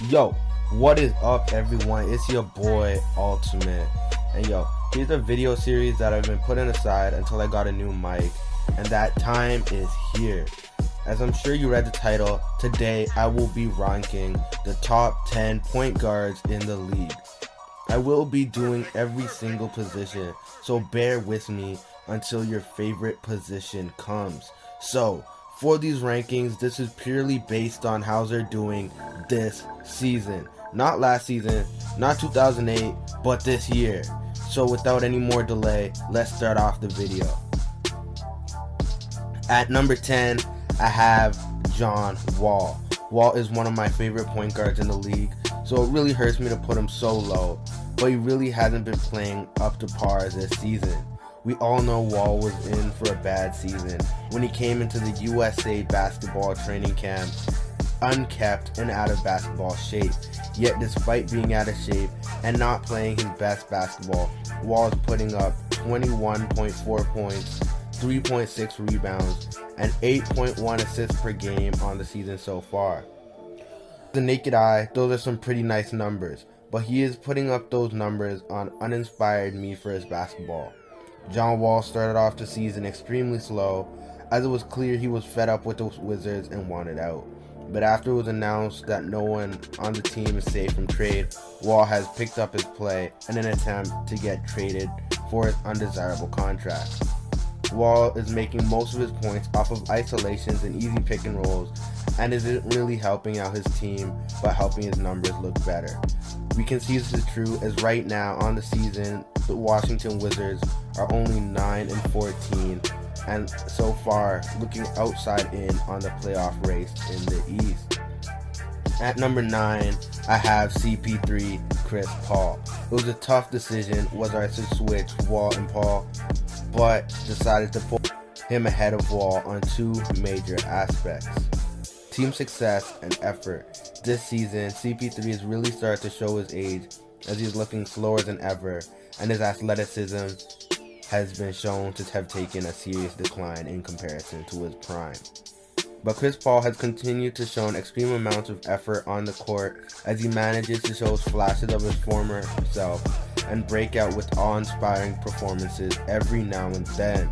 Yo, what is up, everyone? It's your boy Ultimate, and yo, here's a video series that I've been putting aside until I got a new mic, and that time is here. As I'm sure you read the title, today I will be ranking the top 10 point guards in the league. I will be doing every single position, so bear with me until your favorite position comes. So, for these rankings, this is purely based on how they're doing this season. Not last season, not 2008, but this year. So without any more delay, let's start off the video. At number 10, I have John Wall. Wall is one of my favorite point guards in the league, so it really hurts me to put him so low, but he really hasn't been playing up to par this season. We all know Wall was in for a bad season when he came into the USA basketball training camp unkept and out of basketball shape. Yet despite being out of shape and not playing his best basketball, Wall is putting up 21.4 points, 3.6 rebounds, and 8.1 assists per game on the season so far. The naked eye, those are some pretty nice numbers, but he is putting up those numbers on uninspired me for his basketball. John Wall started off the season extremely slow, as it was clear he was fed up with the Wizards and wanted out. But after it was announced that no one on the team is safe from trade, Wall has picked up his play in an attempt to get traded for his undesirable contract. Wall is making most of his points off of isolations and easy pick and rolls, and isn't really helping out his team, but helping his numbers look better. We can see this is true as right now on the season, the Washington Wizards are only 9-14, and so far looking outside in on the playoff race in the East. At number 9, I have CP3 Chris Paul. It was a tough decision whether I should switch Wall and Paul, but decided to put him ahead of Wall on two major aspects: team success and effort. This season, CP3 has really started to show his age as he's looking slower than ever, and his athleticism has been shown to have taken a serious decline in comparison to his prime. But Chris Paul has continued to show extreme amounts of effort on the court as he manages to show flashes of his former self and break out with awe-inspiring performances every now and then.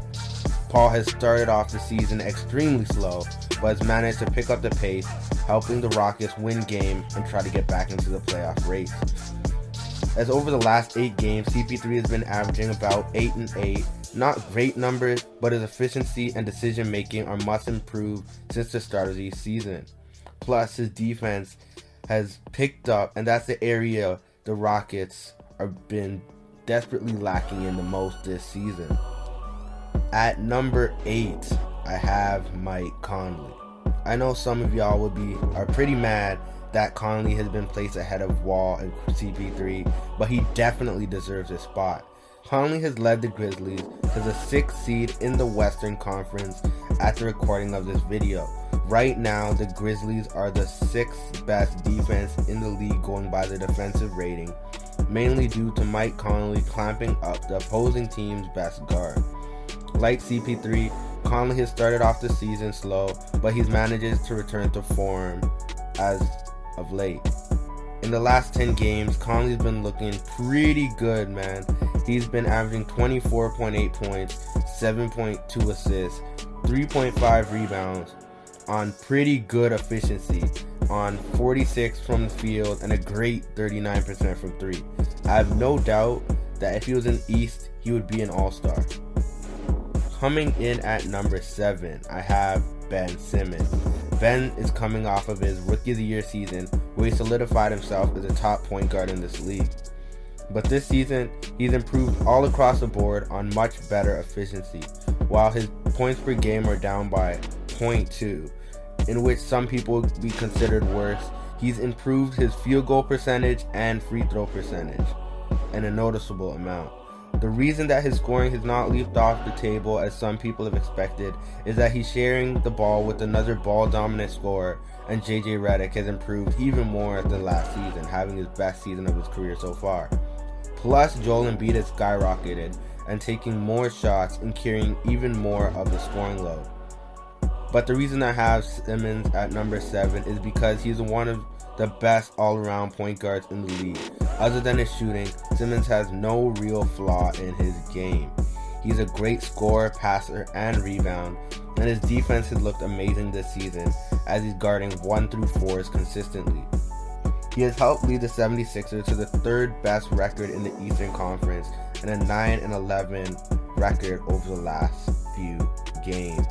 Paul has started off the season extremely slow, but has managed to pick up the pace, helping the Rockets win game and try to get back into the playoff race. As over the last 8 games, CP3 has been averaging about 8 and 8. Not great numbers, but his efficiency and decision making are much improved since the start of the season. Plus, his defense has picked up, and that's the area the Rockets have been desperately lacking in the most this season. At number 8, I have Mike Conley. I know some of y'all are pretty mad that Conley has been placed ahead of Wall and CP3, but he definitely deserves his spot. Conley has led the Grizzlies to the 6th seed in the Western Conference at the recording of this video. Right now, the Grizzlies are the 6th best defense in the league going by the defensive rating, mainly due to Mike Conley clamping up the opposing team's best guard. Like CP3, Conley has started off the season slow, but he's managed to return to form as of late. In the last 10 games, Conley's been looking pretty good, man. He's been averaging 24.8 points, 7.2 assists, 3.5 rebounds on pretty good efficiency, on 46 from the field and a great 39% from 3. I have no doubt that if he was in East, he would be an all-star. Coming in at number 7, I have Ben Simmons. Ben is coming off of his Rookie of the Year season where he solidified himself as a top point guard in this league. But this season, he's improved all across the board on much better efficiency, while his points per game are down by 0.2, in which some people would be considered worse. He's improved his field goal percentage and free throw percentage in a noticeable amount. The reason that his scoring has not leaped off the table as some people have expected is that he's sharing the ball with another ball-dominant scorer, and JJ Redick has improved even more than last season, having his best season of his career so far. Plus, Joel Embiid has skyrocketed and taking more shots and carrying even more of the scoring load. But the reason I have Simmons at number 7 is because he's one of the best all-around point guards in the league. Other than his shooting, Simmons has no real flaw in his game. He's a great scorer, passer, and rebounder, and his defense has looked amazing this season as he's guarding 1 through 4s consistently. He has helped lead the 76ers to the 3rd best record in the Eastern Conference and a 9-11 record over the last few games.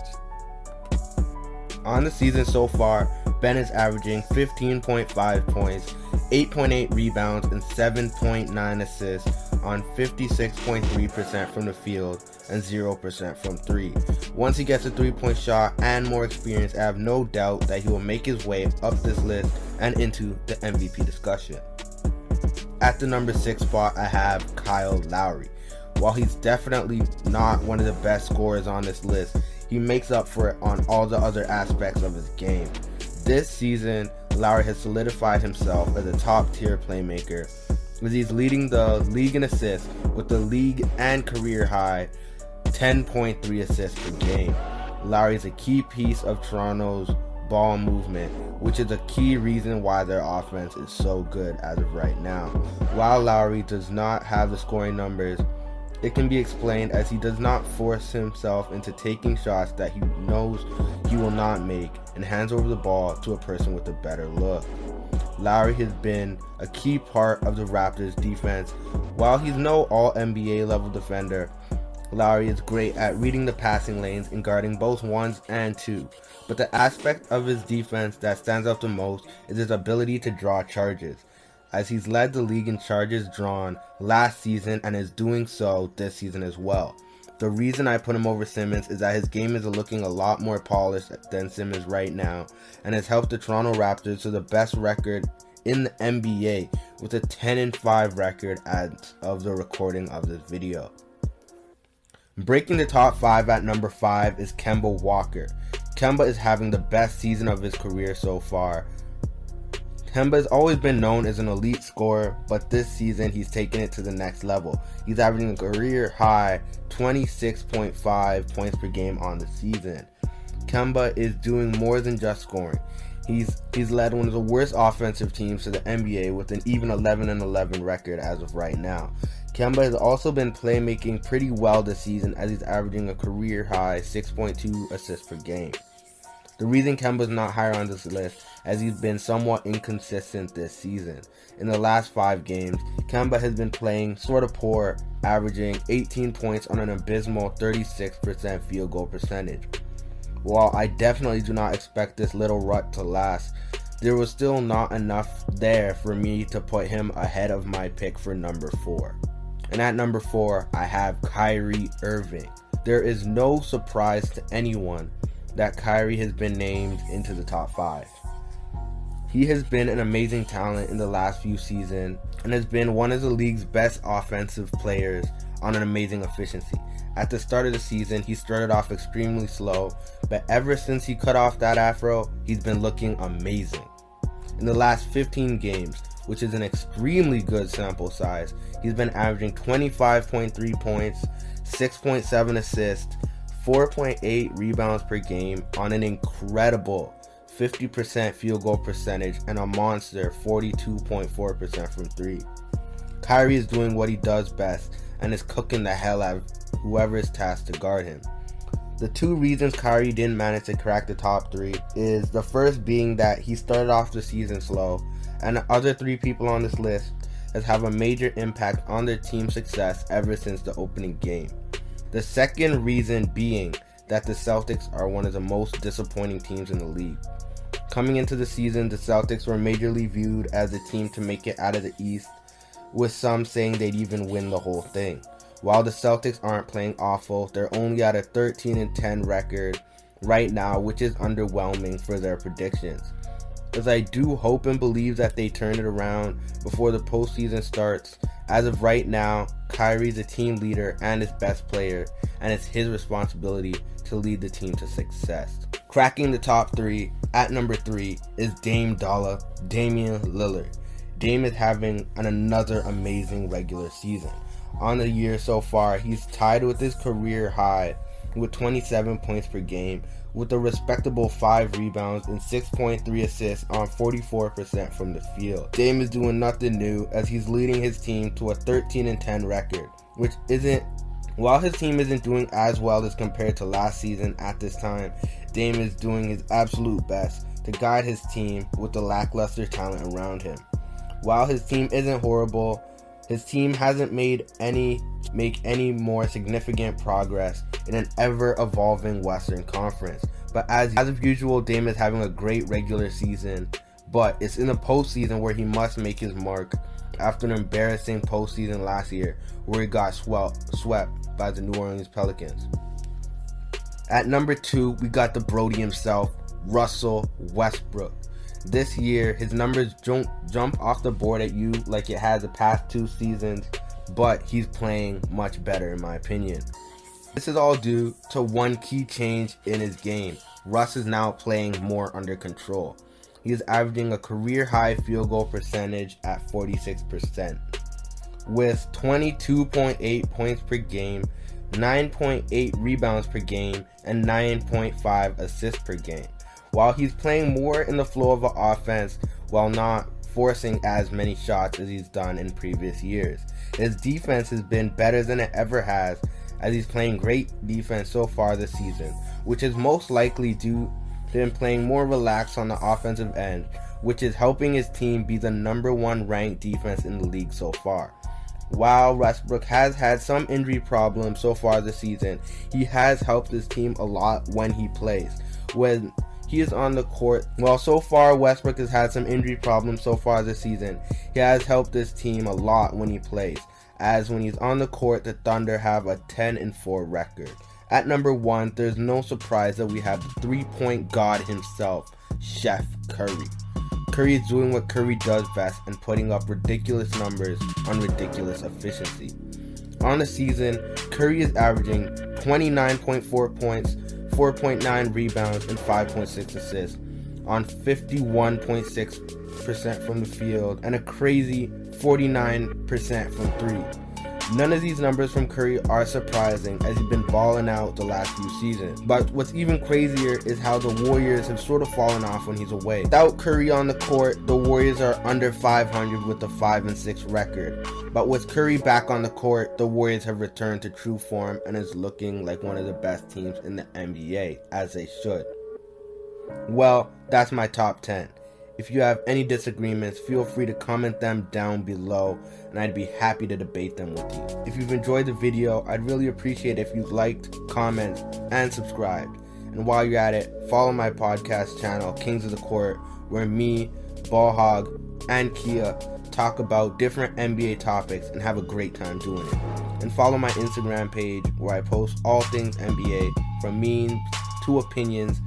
On the season so far, Ben is averaging 15.5 points, 8.8 rebounds, and 7.9 assists on 56.3% from the field and 0% from 3. Once he gets a 3-point shot and more experience, I have no doubt that he will make his way up this list and into the MVP discussion. At the number 6 spot, I have Kyle Lowry. While he's definitely not one of the best scorers on this list, he makes up for it on all the other aspects of his game. This season, Lowry has solidified himself as a top-tier playmaker, as he's leading the league in assists with the league and career high 10.3 assists per game. Lowry is a key piece of Toronto's ball movement, which is a key reason why their offense is so good as of right now. While Lowry does not have the scoring numbers, it can be explained as he does not force himself into taking shots that he knows he will not make and hands over the ball to a person with a better look. Lowry has been a key part of the Raptors defense. While he's no all-NBA level defender, Lowry is great at reading the passing lanes and guarding both 1s and 2s. But the aspect of his defense that stands out the most is his ability to draw charges, as he's led the league in charges drawn last season and is doing so this season as well. The reason I put him over Simmons is that his game is looking a lot more polished than Simmons right now, and has helped the Toronto Raptors to the best record in the NBA with a 10-5 record as of the recording of this video. Breaking the top 5 at number 5 is Kemba Walker. Kemba is having the best season of his career so far. Kemba has always been known as an elite scorer, but this season he's taken it to the next level. He's averaging a career high 26.5 points per game on the season. Kemba is doing more than just scoring. He's led one of the worst offensive teams to the NBA with an even 11-11 record as of right now. Kemba has also been playmaking pretty well this season as he's averaging a career high 6.2 assists per game. The reason Kemba is not higher on this list as he's been somewhat inconsistent this season. In the last 5 games, Kemba has been playing sort of poor, averaging 18 points on an abysmal 36% field goal percentage. While I definitely do not expect this little rut to last, there was still not enough there for me to put him ahead of my pick for number 4. And at number 4, I have Kyrie Irving. There is no surprise to anyone that Kyrie has been named into the top 5. He has been an amazing talent in the last few seasons and has been one of the league's best offensive players on an amazing efficiency. At the start of the season, he started off extremely slow, but ever since he cut off that afro, he's been looking amazing. In the last 15 games, which is an extremely good sample size, he's been averaging 25.3 points, 6.7 assists, 4.8 rebounds per game on an incredible 50% field goal percentage and a monster 42.4% from 3. Kyrie is doing what he does best and is cooking the hell out of whoever is tasked to guard him. The 2 reasons Kyrie didn't manage to crack the top 3 is the first being that he started off the season slow, and the other 3 people on this list has have a major impact on their team's success ever since the opening game. The second reason being that the Celtics are one of the most disappointing teams in the league. Coming into the season, the Celtics were majorly viewed as a team to make it out of the East, with some saying they'd even win the whole thing. While the Celtics aren't playing awful, they're only at a 13-10 record right now, which is underwhelming for their predictions. As I do hope and believe that they turn it around before the postseason starts. As of right now, Kyrie's a team leader and his best player, and it's his responsibility to lead the team to success. Cracking the top 3, at number 3 is Damian Lillard. Dame is having another amazing regular season. On the year so far, he's tied with his career high with 27 points per game, with a respectable 5 rebounds and 6.3 assists on 44% from the field. Dame is doing nothing new as he's leading his team to a 13-10 record, while his team isn't doing as well as compared to last season at this time. Dame is doing his absolute best to guide his team with the lackluster talent around him. While his team isn't horrible, his team hasn't make any more significant progress in an ever-evolving Western Conference. But as of usual, Dame is having a great regular season, but it's in the postseason where he must make his mark after an embarrassing postseason last year where he got swept by the New Orleans Pelicans. At number 2, we got the Brody himself, Russell Westbrook. This year, his numbers jump off the board at you like it has the past 2 seasons, but he's playing much better in my opinion. This is all due to one key change in his game. Russ is now playing more under control. He is averaging a career-high field goal percentage at 46%, with 22.8 points per game, 9.8 rebounds per game, and 9.5 assists per game. While he's playing more in the flow of the offense while not forcing as many shots as he's done in previous years. His defense has been better than it ever has, as he's playing great defense so far this season, which is most likely due to him playing more relaxed on the offensive end, which is helping his team be the number 1 ranked defense in the league so far. While Westbrook has had some injury problems so far this season, he has helped his team a lot when he plays. When he is on the court, well, so far Westbrook has had some injury problems so far this season. He has helped his team a lot when he plays, as when he's on the court, the Thunder have a 10-4 record. At number 1, there's no surprise that we have the 3-point god himself, Chef Curry. Curry is doing what Curry does best and putting up ridiculous numbers on ridiculous efficiency. On the season, Curry is averaging 29.4 points, 4.9 rebounds, and 5.6 assists on 51.6% from the field and a crazy 49% from 3. None of these numbers from Curry are surprising as he's been balling out the last few seasons. But what's even crazier is how the Warriors have sort of fallen off when he's away. Without Curry on the court, the Warriors are under 500 with a 5-6 record. But with Curry back on the court, the Warriors have returned to true form and is looking like one of the best teams in the NBA, as they should. Well, that's my top 10. If you have any disagreements, feel free to comment them down below and I'd be happy to debate them with you. If you've enjoyed the video, I'd really appreciate it if you liked, commented, and subscribed. And while you're at it, follow my podcast channel, Kings of the Court, where me, Ballhog, and Kia talk about different NBA topics and have a great time doing it. And follow my Instagram page where I post all things NBA, from memes to opinions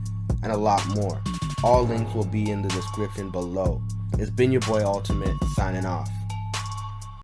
and a lot more. All links will be in the description below. It's been your boy Ultimate, signing off.